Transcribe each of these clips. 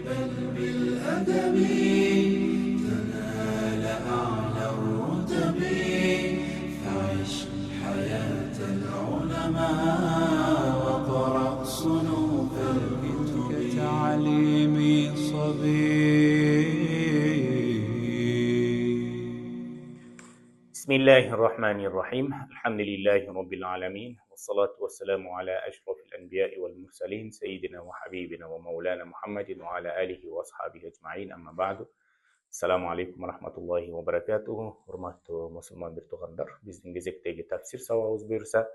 بل بالأدب تنال أعلى الرتب فعش حياة العلماء وقرأ صنوف الكتب كتعليم صبي. بسم الله الرحمن الرحيم. الحمد لله رب العالمين، والصلاة والسلام على أشرف الأنبياء والمرسلين سيدنا وحبيبنا ومولانا محمد وعلى آله وأصحابه أجمعين. أما بعد. Assalamu alaikum warahmatullahi wabarakatuh. Hormatly musulmon bir tug'anlar, bizning gezektagi tafsir sababimiz buyursa,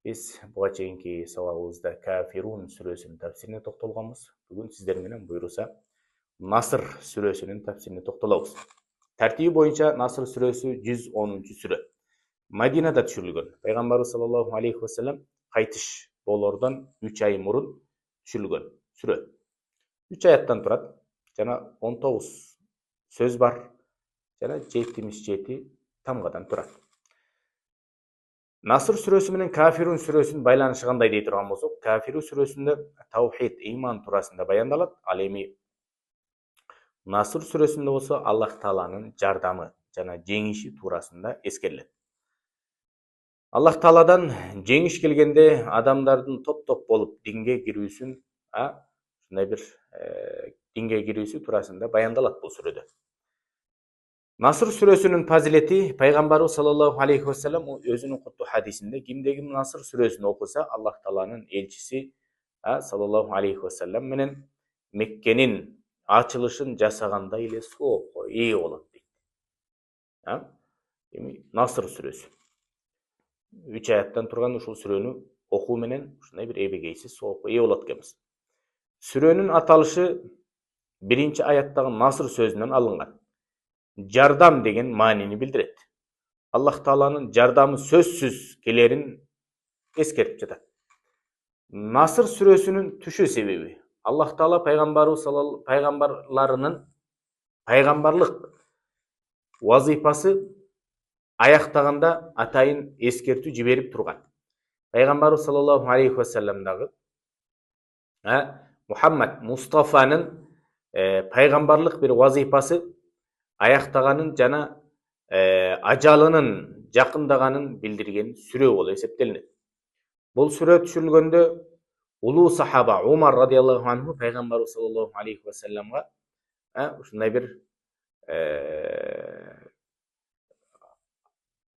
biz bu çeyinki sababımızda Kafirun suresinin tafsirine to'xtalganmiz. Bugun sizlar bilan buyursa Nasr suresinin tafsirine to'xtalamiz. Tartibi boyunca Nasr suresi 110. sure. Madinada tushirilgan. Payg'ambarimiz sallallohu alayhi vasallam qaytish bo'lordan 3 ay murun tushirilgan sure. 3 oyatdan turadi. Jana 19 söz var. Jana 77 tamgadan turadi. Nasr suresi bilan Kafirun suresinin baylanishi qanday dey turgan bolsak, Kafirun suresinde tavhid, iman turasында bayandaladi. Al emi Nasr suresinde olsa Allah Taala'nın jardamı jana жеңиши турасында ескерилет. Allah Taala'dan жеңиш келгенде адамдардын топ-топ болуп динге кирүүсүн, шундай бир динге кирүүсү турасында баяндалат бул сүрөдө. Nasr сүрөсүнүн фазилети Пайгамбарыбыз саллаллаху алейхи вассалам өзүнүн куттуу хадисинде кимде-ким Nasr сүрөсүн окуса, Аллах Тааланын элчиси саллаллаху алейхи вассалам менен Меккенин ачылышын жасагандай эле соопко ээ болот дейт. Nasr сүрөсү 3 аяттан турган ушул сүрөнү окуу менен ушундай бир эбегейсиз соопко ээ болот экенбиз. Сүрөнүн аталышы биринчи аяттагы Nasr сөзүнөн алынган. Жардам деген маанини билдирет. Аллах Тааланын жардамы сөзсүз келерин эскертип жатат. Nasr сүрөсүнүн түшүү себеби Аллах Таала пайгамбарларынын пайгамбарлык вазифасы аяктаганда атайын эскертүү жиберип турган. Пайгамбарыбыз саллаллаху алейхи вассаламдагы Мухаммад Мустафанын пайгамбарлык бир вазифасы аяктаганын жана ажалынын жакындаганын билдирген сүрө болуп эсептелинет. Бул сүрө түшүрүлгөндө улуу сахаба Умар радиаллаху анху пайгамбарыбыз саллаллаху алейхи вассаламга ушундай бир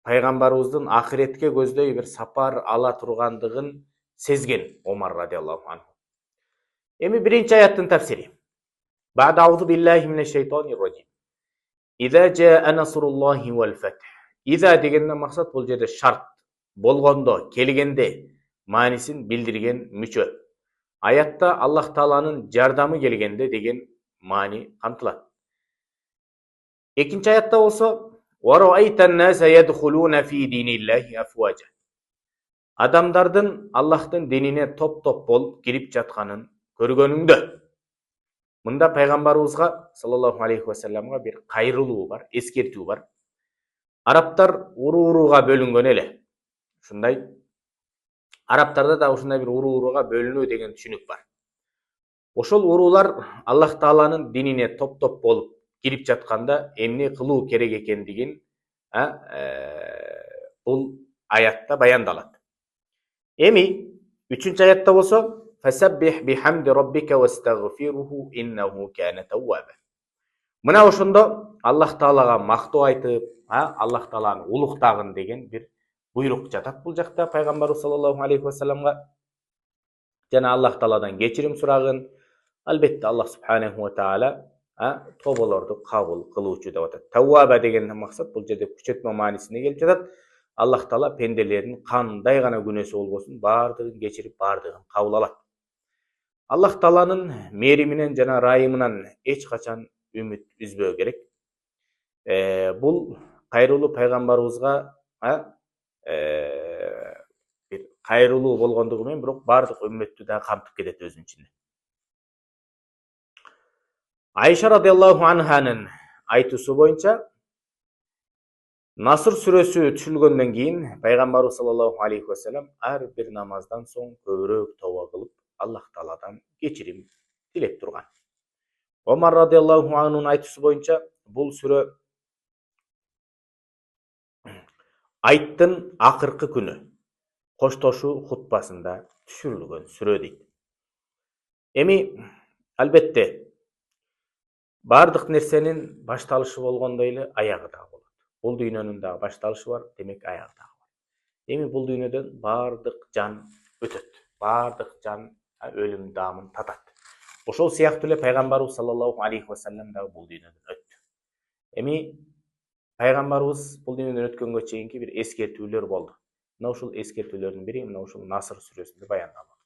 пайгамбарыбыздын ахиретке көздөй бир сапар ала тургандыгын сезген Умар радиаллаху анху. Эми биринчи аяттын тафсири. Бa'da ауzu billahi mineşşeytanirracim. İza jaa nasrullahi wal fath. İza дегенден максат бул жерде шарт, болгондо, келгенде маанисин билдирген мүчө. Аятта Аллах Тааланын жардамы келгенде деген маани камтылат. Экинчи аятта болсо وَرَأَيْتَ النَّاسَ يَدْخُلُونَ فِي دِينِ اللَّهِ أَفْوَاجًا. Адамдардын Аллахтын динине топ-топ болуп кирип жатканын көргөнүңдө. Мында пайгамбарыбызга саллаллаху алейхи вассаламга бир кайрылуу бар, эскертүү бар. Арабтар уруу-урууга бөлүнгөн эле. Ушундай Арабтарда да ушундай бир уруу-урууга бөлүнүү деген түшүнүк бар. Ошол уруулар Аллах Тааланын динине топ-топ болуп кирип жатканда эмне кылуу керек экендигин бул аятта баяндалат. Эми 3-чү аятта болсо فَسَبِّحْ بِحَمْدِ رَبِّكَ وَاسْتَغْفِرْهُ إِنَّهُ كَانَ تَوَّابًا. Мына ошондо Аллах Таалага мактоо айтып, Аллах Тааланы улуктагын деген бир буйрук жатат бул жакта пайгамбарыбыз саллаллаху алейхи вассаламга. Жана Аллах Тааладан кечирим сурагын, албетте Аллах субханаху ва таала тоболорду кабыл кылуучу деп атат. Тавваба дегенден максат бул жерде күчөтмө маанисине келип жатат. Аллах Таала пенделердин кандай гана күнөөсү болбосун баардыгын кечирип, баардыгын кабыл алат. Аллах Тааланын мээриминен жана райымынан эч качан үмүт үзбөө керек. Бул кайрылуу пайгамбарыбызга бир кайрылуу болгондугу менен бирок баардык үммөттү да камтып кетет өзүнүн ичинде. Айша радиаллаху анханын айтуусу боюнча Наср сүрөсү түшүлгөндөн кийин пайгамбарыбыз саллаллаху алейхи вассалам ар бир намаздан соң көбүрөөк тооба кылып Аллах Тааладан кечирим тилеп турган. Omar radıyallahu anh'un aytışı boyunca бұл сүрө айттын акыркы күнү коштошуу хутбасында түшүрүлгөн сүрө дейт. Эми албетте бардык нерсенин башталышы болгондой эле аягы да болот. Бул дүйнөнүн дагы башталышы бар, демек аягы да бар. Эми бул дүйнөдөн бардык жан өтөт. Бардык жан өлүм даамын татат. Ошол сыяктуу эле пайгамбарыбыз саллаллаху алейхи ва саллям дагы бул дүйнөдөн өттү. Эми пайгамбарыбыз бул дүйнөдөн өткөнгө чейинки бир эскертүүлөр болду. Мына ушул эскертүүлөрдүн бири мына ушул Наср сүрөсүндө баяндалган.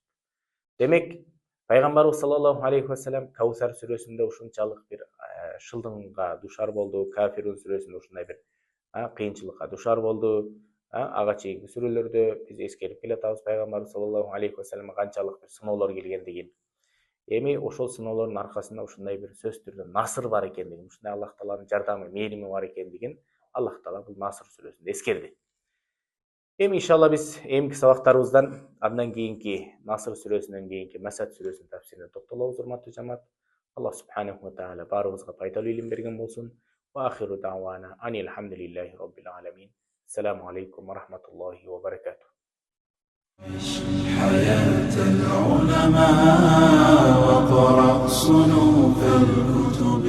Демек пайгамбарыбыз саллаллаху алейхи ва саллям Каусар сүрөсүндө ушунчалык бир шылдыңга душар болду, Кафирун сүрөсүндө ушундай бир кыйынчылыкка душар болду. Ага чейинки сүрөлөрдө биз эскерип келатабыз пайгамбарыбыз саллаллаху алейхи ва салламга канчалык бир сыноолор келгендигин. Эми ошол сыноолордун аркасында ушундай бир сөзсүз түрдө насыр бар экендигин, ушундай Аллах Тааланын жардамы, мээрими бар экендигин Аллах Таала бул Наср сүрөсүндө эскерди. Эми иншалла биз эмки сабактарыбыздан андан кийинки Наср сүрөсүнөн кийинки Масад сүрөсүнүн тафсирине токтолобуз, урматтуу жамаат. Аллах субханаху ва таала баарыбызга пайдалуу илим берген болсун. Ва ахиру дa'wana анил хамдулиллахи rabbil alamin. Assalamu alaikum wa rahmatullahi wa barakatuh. عش حياة العلماء وقرأ صنوف الكتب.